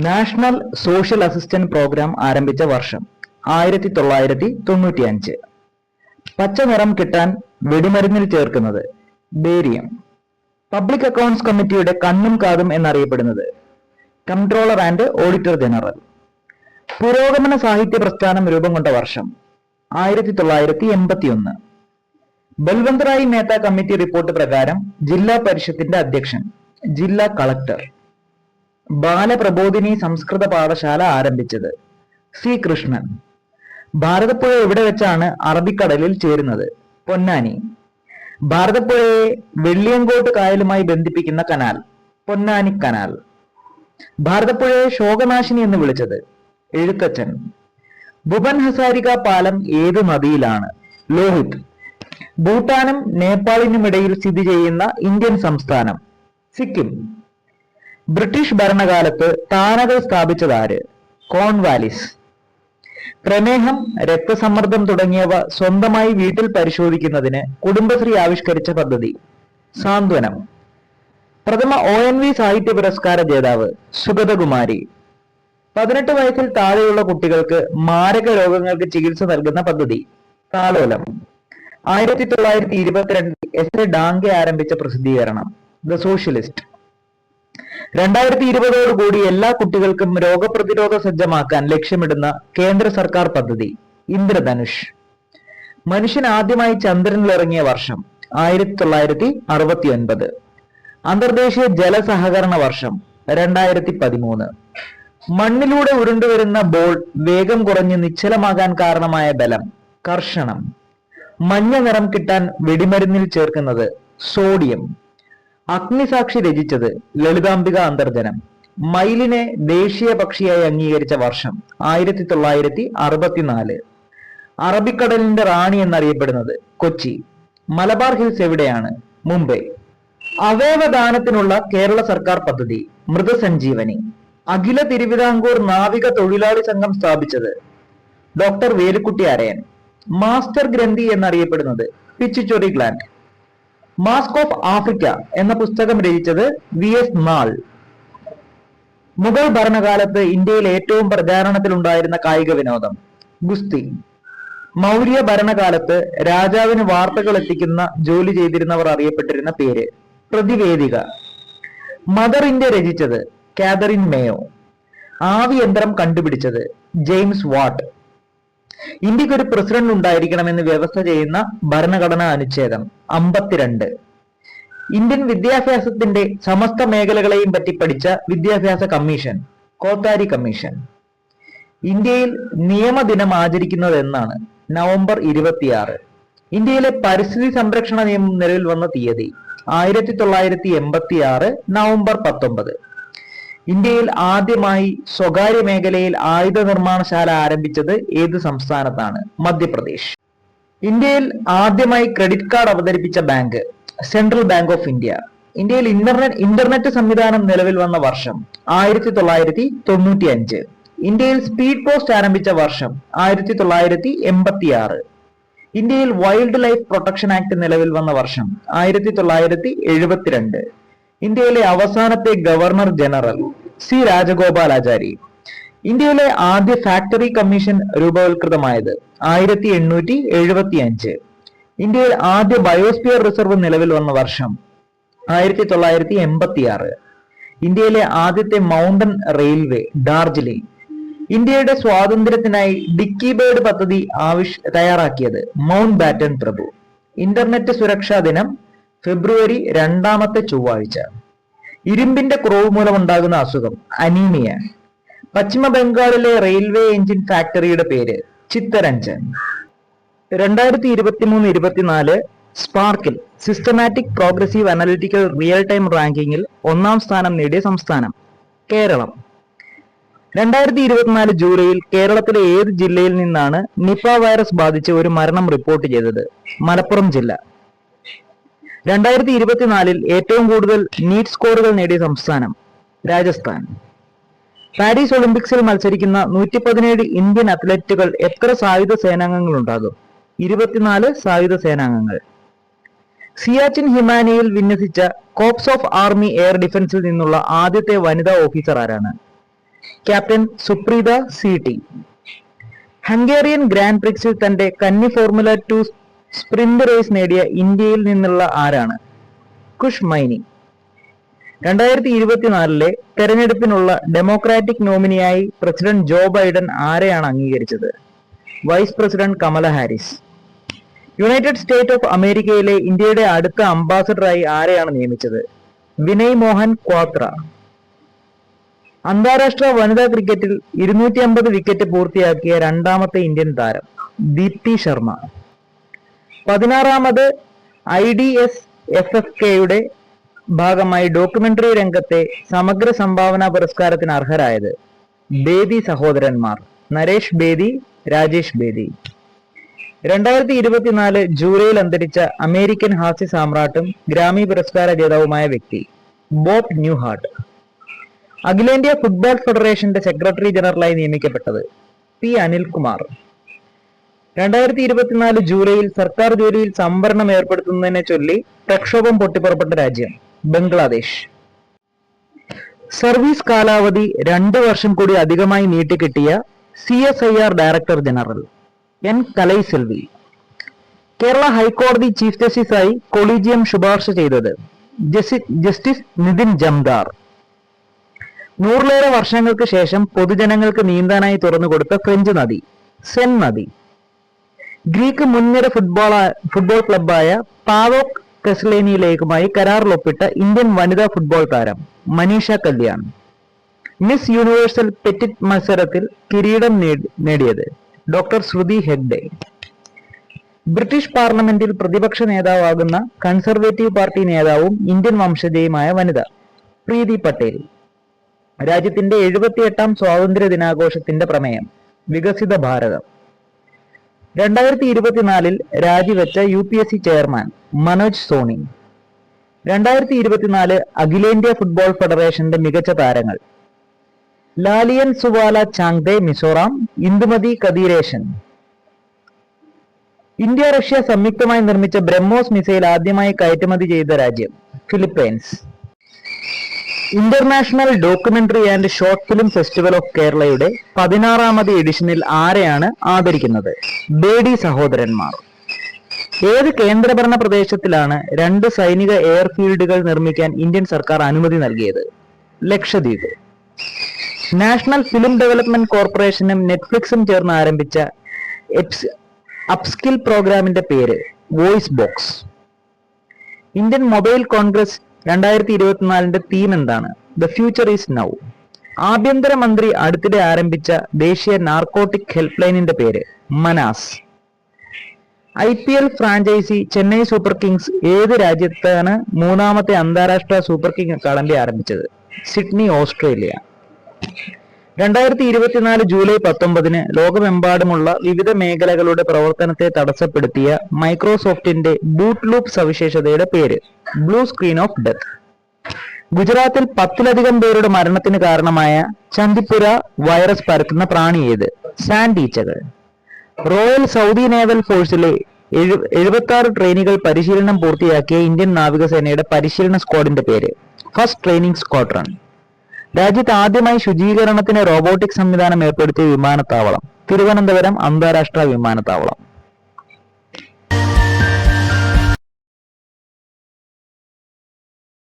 National social assistant programme ആരംഭിച്ച വർഷം 1995. പച്ച നിറം കിട്ടാൻ വെടിമരുന്നിൽ ചേർക്കുന്നത് ബേരിയം. പബ്ലിക് അക്കൗണ്ട്സ് കമ്മിറ്റിയുടെ കണ്ണും കാതും എന്നറിയപ്പെടുന്നത് കംട്രോളർ ആൻഡ് ഓഡിറ്റർ ജനറൽ. പുരോഗമന സാഹിത്യ പ്രസ്ഥാനം രൂപം കൊണ്ട വർഷം 1981. ബൽവന്ത് റായ് മേത്ത കമ്മിറ്റി റിപ്പോർട്ട് പ്രകാരം ജില്ലാ പരിഷത്തിന്റെ അധ്യക്ഷൻ ജില്ലാ കളക്ടർ. ബാലപ്രബോധിനി സംസ്കൃത പാഠശാല ആരംഭിച്ചത് സി കൃഷ്ണൻ. ഭാരതപ്പുഴ എവിടെ വെച്ചാണ് അറബിക്കടലിൽ ചേരുന്നത്? പൊന്നാനി. ഭാരതപ്പുഴയെ വെള്ളിയങ്കോട്ട് കായലുമായി ബന്ധിപ്പിക്കുന്ന കനാൽ പൊന്നാനി കനാൽ. ഭാരതപ്പുഴയെ ശോകനാശിനി എന്ന് വിളിച്ചത് എഴുത്തച്ഛൻ. ഭുവൻ ഹസാരിക പാലം ഏത് നദിയിലാണ്? ലോഹിത്. ഭൂട്ടാനും നേപ്പാളിനുമിടയിൽ സ്ഥിതി ചെയ്യുന്ന ഇന്ത്യൻ സംസ്ഥാനം സിക്കിം. ബ്രിട്ടീഷ് ഭരണകാലത്ത് താനകൾ സ്ഥാപിച്ചതാര്? കോൺവാലിസ്. പ്രമേഹം, രക്തസമ്മർദ്ദം തുടങ്ങിയവ സ്വന്തമായി വീട്ടിൽ പരിശോധിക്കുന്നതിന് കുടുംബശ്രീ ആവിഷ്കരിച്ച പദ്ധതി സാന്ത്വനം. പ്രഥമ ONV സാഹിത്യ പുരസ്കാര ജേതാവ് സുഗതകുമാരി. 18 വയസ്സിൽ താഴെയുള്ള കുട്ടികൾക്ക് മാരക രോഗങ്ങൾക്ക് ചികിത്സ നൽകുന്ന പദ്ധതി താലോലം. 1922 എസ് എ ഡാംഗെ ആരംഭിച്ച പ്രസിദ്ധീകരണം ദ സോഷ്യലിസ്റ്റ്. 2020 എല്ലാ കുട്ടികൾക്കും രോഗപ്രതിരോധ സജ്ജമാക്കാൻ ലക്ഷ്യമിടുന്ന കേന്ദ്ര സർക്കാർ പദ്ധതി ഇന്ദ്രധനുഷ്. മനുഷ്യൻ ആദ്യമായി ചന്ദ്രനിലിറങ്ങിയ വർഷം 1969. അന്തർദേശീയ ജലസഹകരണ വർഷം 2013. മണ്ണിലൂടെ ഉരുണ്ടുവരുന്ന ബോൾ വേഗം കുറഞ്ഞ് നിശ്ചലമാകാൻ കാരണമായ ബലം കർഷണം. മഞ്ഞ നിറം കിട്ടാൻ വെടിമരുന്നിൽ ചേർക്കുന്നത് സോഡിയം. അഗ്നിസാക്ഷി രചിച്ചത് ലളിതാംബിക അന്തർജനം. മയിലിനെ ദേശീയ പക്ഷിയായി അംഗീകരിച്ച വർഷം 1964. അറബിക്കടലിന്റെ റാണി എന്നറിയപ്പെടുന്നത് കൊച്ചി. മലബാർ ഹിൽസ് എവിടെയാണ്? മുംബൈ. അവയവദാനത്തിനുള്ള കേരള സർക്കാർ പദ്ധതി മൃതസഞ്ജീവനി. അഖില തിരുവിതാംകൂർ നാവിക തൊഴിലാളി സംഘം സ്ഥാപിച്ചത് ഡോക്ടർ വേലുക്കുട്ടി അരയൻ. മാസ്റ്റർ ഗ്രന്ഥി എന്നറിയപ്പെടുന്നത് പിച്ചിച്ചോറി ഗ്ലാൻഡ്. മാസ്ക് ഓഫ് ആഫ്രിക്ക എന്ന പുസ്തകം രചിച്ചത് VS നാൾ. മുഗൾ ഭരണകാലത്ത് ഇന്ത്യയിൽ ഏറ്റവും പ്രചാരണത്തിലുണ്ടായിരുന്ന കായിക വിനോദം ഗുസ്തി. മൗര്യ ഭരണകാലത്ത് രാജാവിന് വാർത്തകൾ എത്തിക്കുന്ന ജോലി ചെയ്തിരുന്നവർ അറിയപ്പെട്ടിരുന്ന പേര് പ്രതിവേദിക. മദർ ഇന്ത്യ രചിച്ചത് കാതറിൻ മേയോ. ആവി യന്ത്രം കണ്ടുപിടിച്ചത് ജെയിംസ് വാട്ട്. ഇന്ത്യക്ക് ഒരു പ്രസിഡന്റ് ഉണ്ടായിരിക്കണമെന്ന് വ്യവസ്ഥ ചെയ്യുന്ന ഭരണഘടനാ അനുച്ഛേദം 52. ഇന്ത്യൻ വിദ്യാഭ്യാസത്തിന്റെ സമസ്ത മേഖലകളെയും പറ്റി പഠിച്ച വിദ്യാഭ്യാസ കമ്മീഷൻ കോത്താരി കമ്മീഷൻ. ഇന്ത്യയിൽ നിയമദിനം ആചരിക്കുന്നത് എന്നാണ്? നവംബർ 26. ഇന്ത്യയിലെ പരിസ്ഥിതി സംരക്ഷണ നിയമം നിലവിൽ വന്ന തീയതി 1986 നവംബർ 19. ഇന്ത്യയിൽ ആദ്യമായി സ്വകാര്യ മേഖലയിൽ ആയുധ നിർമ്മാണശാല ആരംഭിച്ചത് ഏത് സംസ്ഥാനത്താണ്? മധ്യപ്രദേശ്. ഇന്ത്യയിൽ ആദ്യമായി ക്രെഡിറ്റ് കാർഡ് അവതരിപ്പിച്ച bank central bank of India. ഇന്ത്യയിൽ ഇന്റർനെറ്റ് സംവിധാനം നിലവിൽ വന്ന വർഷം 1995. ഇന്ത്യയിൽ സ്പീഡ് പോസ്റ്റ് ആരംഭിച്ച വർഷം 1986. ഇന്ത്യയിൽ വൈൽഡ് ലൈഫ് പ്രൊട്ടക്ഷൻ ആക്ട് നിലവിൽ വന്ന വർഷം 1972. ഇന്ത്യയിലെ അവസാനത്തെ ഗവർണർ ജനറൽ സി രാജഗോപാലാചാരി. ഇന്ത്യയിലെ ആദ്യ ഫാക്ടറി കമ്മീഷൻ രൂപവത്കൃതമായത് 1875. ഇന്ത്യയിൽ ആദ്യ ബയോസ്ഫിയർ റിസർവ് നിലവിൽ വന്ന വർഷം 1986. ഇന്ത്യയിലെ ആദ്യത്തെ മൗണ്ടൻ റെയിൽവേ ഡാർജിലിംഗ്. ഇന്ത്യയുടെ സ്വാതന്ത്ര്യത്തിനായി ഡിക്കി ബേർഡ് പദ്ധതി തയ്യാറാക്കിയത് മൗണ്ട് ബാറ്റൻ പ്രഭു. ഇന്റർനെറ്റ് സുരക്ഷാ ദിനം ഫെബ്രുവരി 2 ചൊവ്വാഴ്ച. ഇരുമ്പിന്റെ കുറവ് മൂലമുണ്ടാകുന്ന അസുഖം അനീമിയ. പശ്ചിമ ബംഗാളിലെ റെയിൽവേ എഞ്ചിൻ ഫാക്ടറിയുടെ പേര് ചിത്തരഞ്ജൻ. 2023-24 സ്പാർക്കിൽ systematic progressive analytical real time റാങ്കിങ്ങിൽ 1ാം സ്ഥാനം നേടിയ സംസ്ഥാനം കേരളം. 2024 ജൂലൈയിൽ കേരളത്തിലെ ഏത് ജില്ലയിൽ നിന്നാണ് നിപ വൈറസ് ബാധിച്ച് ഒരു മരണം റിപ്പോർട്ട് ചെയ്തത്? മലപ്പുറം ജില്ല. 2024 ഏറ്റവും കൂടുതൽ നീറ്റ് സ്കോറുകൾ നേടിയ സംസ്ഥാനം രാജസ്ഥാൻ. പാരീസ് ഒളിമ്പിക്സിൽ മത്സരിക്കുന്ന 117 ഇന്ത്യൻ അത്ലറ്റുകൾ എത്ര സായുധ സേനാംഗങ്ങൾ ഉണ്ടാകും? 24 സായുധ സേനാംഗങ്ങൾ. സിയാച്ചിൻ ഹിമാനിയിൽ വിന്യസിച്ച കോപ്സ് ഓഫ് ആർമി എയർ ഡിഫൻസിൽ നിന്നുള്ള ആദ്യത്തെ വനിതാ ഓഫീസർ ആരാണ്? Captain Supreetha CT. Hungarian grand പ്രിക്സിൽ തന്റെ കന്നി ഫോർമുല 2 സ്പ്രിന്റ് റേസ് നേടിയ ഇന്ത്യയിൽ നിന്നുള്ള ആരാണ്? കുഷ് മൈനി. 2024 തെരഞ്ഞെടുപ്പിനുള്ള ഡെമോക്രാറ്റിക് നോമിനിയായി പ്രസിഡന്റ് ജോ ബൈഡൻ ആരെയാണ് അംഗീകരിച്ചത്? Vice president Kamala Harris. United States of അമേരിക്കയിലെ ഇന്ത്യയുടെ അടുത്ത അംബാസഡറായി ആരെയാണ് നിയമിച്ചത്? വിനയ് മോഹൻ ക്വാത്ര. അന്താരാഷ്ട്ര വനിതാ ക്രിക്കറ്റിൽ 250 വിക്കറ്റ് പൂർത്തിയാക്കിയ രണ്ടാമത്തെ ഇന്ത്യൻ താരം ദീപ്തി ശർമ്മ. 16ാമത് IDSFFKയുടെ ഭാഗമായി ഡോക്യുമെന്ററി രംഗത്തെ സമഗ്ര സംഭാവന പുരസ്കാരത്തിന് അർഹരായത് ബേദി സഹോദരന്മാർ നരേഷ് ബേദി, രാജേഷ് ബേദി. 2024 ജൂലൈയിൽ അന്തരിച്ച അമേരിക്കൻ ഹാസ്യ സാമ്രാട്ടും ഗ്രാമി പുരസ്കാര ജേതാവുമായ വ്യക്തി ബോബ് ന്യൂഹാർട്ട്. അഖിലേന്ത്യാ ഫുട്ബോൾ ഫെഡറേഷന്റെ സെക്രട്ടറി ജനറലായി നിയമിക്കപ്പെട്ടത് P. അനിൽകുമാർ. 2024 ജൂലൈയിൽ സർക്കാർ ജോലിയിൽ സംവരണം ഏർപ്പെടുത്തുന്നതിനെ ചൊല്ലി പ്രക്ഷോഭം പൊട്ടിപ്പുറപ്പെട്ട രാജ്യം ബംഗ്ലാദേശ്. സർവീസ് കാലാവധി 2 വർഷം കൂടി അധികമായി നീട്ടിക്കിട്ടിയ CSIR director general N. Kalaiselvi. Kerala ഹൈക്കോടതി ചീഫ് ജസ്റ്റിസായി കൊളീജിയം ശുപാർശ ചെയ്തത് ജസ്റ്റിസ് നിതിൻ ജംദാർ. 100ലേറെ വർഷങ്ങൾക്ക് ശേഷം പൊതുജനങ്ങൾക്ക് നീന്താനായി തുറന്നുകൊടുത്ത ഫ്രഞ്ച് നദി സെൻ നദി. ഗ്രീക്ക് മുൻനിര ഫുട്ബോൾ ക്ലബായ പാവോക് തെസ്സലോനിക്കയുമായി കരാറിൽ ഒപ്പിട്ട ഇന്ത്യൻ വനിതാ ഫുട്ബോൾ താരം Manisha Kalyan. Miss universal Petit മത്സരത്തിൽ കിരീടം നേടിയത് ഡോക്ടർ ശ്രുതി ഹെഗ്ഡെ. ബ്രിട്ടീഷ് പാർലമെന്റിൽ പ്രതിപക്ഷ നേതാവാകുന്ന കൺസർവേറ്റീവ് പാർട്ടി നേതാവും ഇന്ത്യൻ വംശജയുമായ വനിത പ്രീതി പട്ടേൽ. രാജ്യത്തിന്റെ 78ാം സ്വാതന്ത്ര്യ ദിനാഘോഷത്തിന്റെ പ്രമേയം വികസിത ഭാരതം. 2024 രാജിവെച്ച UPSC ചെയർമാൻ മനോജ് സോണി. 2024 അഖിലേന്ത്യാ ഫുട്ബോൾ ഫെഡറേഷന്റെ മികച്ച താരങ്ങൾ ലാലിയൻ സുവാല ചാങ്തെ മിസോറാം, ഇന്ദുമതി കദീരേശൻ. ഇന്ത്യ റഷ്യ സംയുക്തമായി നിർമ്മിച്ച ബ്രഹ്മോസ് മിസൈൽ ആദ്യമായി കയറ്റുമതി ചെയ്ത രാജ്യം Philippines. International documentary and short film festival of കേരളയുടെ 16ാമത് എഡിഷനിൽ ആരെയാണ് ആദരിക്കുന്നത്? ബേഡി സഹോദരന്മാർ. ഏത് കേന്ദ്രഭരണ പ്രദേശത്തിലാണ് 2 സൈനിക എയർഫീൽഡുകൾ നിർമ്മിക്കാൻ ഇന്ത്യൻ സർക്കാർ അനുമതി നൽകിയത്? ലക്ഷദ്വീപ്. നാഷണൽ ഫിലിം ഡെവലപ്മെന്റ് കോർപ്പറേഷനും നെറ്റ്ഫ്ലിക്സും ചേർന്ന് ആരംഭിച്ച അപ്സ്കിൽ പ്രോഗ്രാമിന്റെ പേര് voice box. Indian mobile congress 2024 theme എന്താണ്? The future is now. ആഭ്യന്തരമന്ത്രി അടുത്തിടെ ആരംഭിച്ച ദേശീയ നാർക്കോട്ടിക് ഹെൽപ്പ് ലൈനിന്റെ പേര് Manas. IPL franchise Chennai super kings ഏത് രാജ്യത്താണ് 3ാമത്തെ അന്താരാഷ്ട്ര സൂപ്പർ കിങ് അക്കാദമി ആരംഭിച്ചത്? Sydney, Australia. 2024 ജൂലൈ 19 ലോകമെമ്പാടുമുള്ള വിവിധ മേഖലകളുടെ പ്രവർത്തനത്തെ തടസ്സപ്പെടുത്തിയ മൈക്രോസോഫ്റ്റിന്റെ ബൂട്ട് ലൂപ്പ് സവിശേഷതയുടെ പേര് ബ്ലൂ സ്ക്രീൻ ഓഫ് ഡെത്ത്. ഗുജറാത്തിൽ 10ലധികം പേരുടെ മരണത്തിന് കാരണമായ ചന്ദിപ്പുര വൈറസ് പരത്തുന്ന പ്രാണി ഏത്? സാൻഡ് ഈച്ചകൾ. റോയൽ സൗദി നേവൽ ഫോഴ്സിലെ 76 ട്രെയിനികൾ പരിശീലനം പൂർത്തിയാക്കിയ ഇന്ത്യൻ നാവികസേനയുടെ പരിശീലന സ്ക്വാഡിന്റെ പേര് ഫസ്റ്റ് ട്രെയിനിങ് സ്ക്വാഡ്രൺ. രാജ്യത്ത് ആദ്യമായി ശുചീകരണത്തിന് റോബോട്ടിക് സംവിധാനം ഏർപ്പെടുത്തിയ വിമാനത്താവളം തിരുവനന്തപുരം അന്താരാഷ്ട്ര വിമാനത്താവളം.